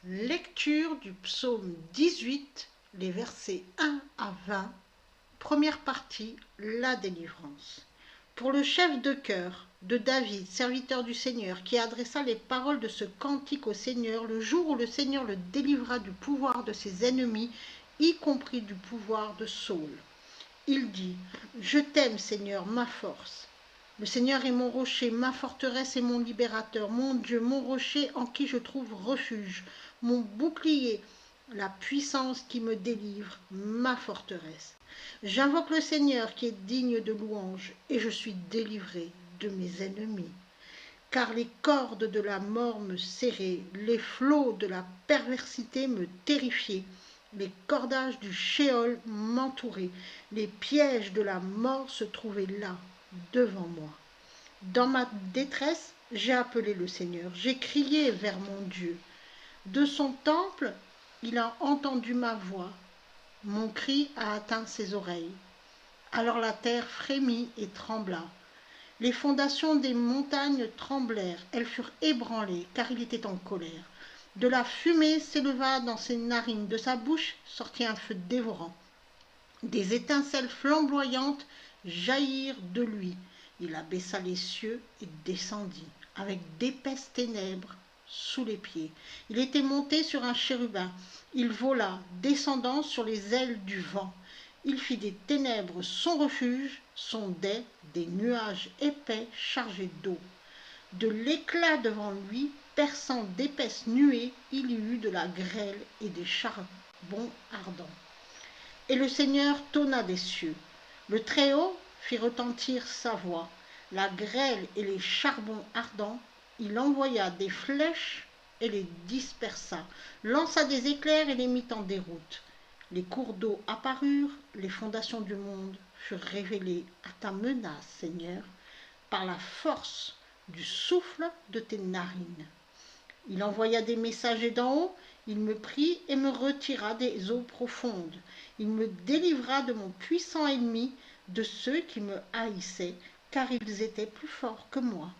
Lecture du psaume 18, les versets 1 à 20, première partie, la délivrance. Pour le chef de chœur de David, serviteur du Seigneur, qui adressa les paroles de ce cantique au Seigneur le jour où le Seigneur le délivra du pouvoir de ses ennemis, y compris du pouvoir de Saül. Il dit : Je t'aime, Seigneur, ma force. Le Seigneur est mon rocher, ma forteresse et mon libérateur, mon Dieu, mon rocher en qui je trouve refuge, mon bouclier, la puissance qui me délivre, ma forteresse. J'invoque le Seigneur qui est digne de louange, et je suis délivré de mes ennemis. Car les cordes de la mort me serraient, les flots de la perversité me terrifiaient, les cordages du Shéol m'entouraient, les pièges de la mort se trouvaient là, devant moi. Dans ma détresse, j'ai appelé le Seigneur, j'ai crié vers mon Dieu. De son temple, il a entendu ma voix, mon cri a atteint ses oreilles. Alors la terre frémit et trembla. Les fondations des montagnes tremblèrent, elles furent ébranlées, car il était en colère. De la fumée s'éleva dans ses narines, de sa bouche sortit un feu dévorant. Des étincelles flamboyantes jaillirent de lui. Il abaissa les cieux et descendit, avec d'épaisses ténèbres sous les pieds. Il était monté sur un chérubin. Il vola, descendant sur les ailes du vent. Il fit des ténèbres son refuge, son dais, des nuages épais chargés d'eau. De l'éclat devant lui, perçant d'épaisses nuées, il y eut de la grêle et des charbons ardents. Et le Seigneur tonna des cieux. Le Très-Haut fit retentir sa voix. La grêle et les charbons ardents, il envoya des flèches et les dispersa, lança des éclairs et les mit en déroute. Les cours d'eau apparurent, les fondations du monde furent révélées à ta menace, Seigneur, par la force du souffle de tes narines. Il envoya des messagers d'en haut, il me prit et me retira des eaux profondes. Il me délivra de mon puissant ennemi, de ceux qui me haïssaient, car ils étaient plus forts que moi.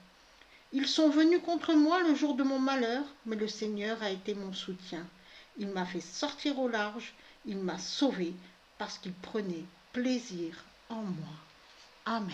Ils sont venus contre moi le jour de mon malheur, mais le Seigneur a été mon soutien. Il m'a fait sortir au large, il m'a sauvé, parce qu'il prenait plaisir en moi. Amen.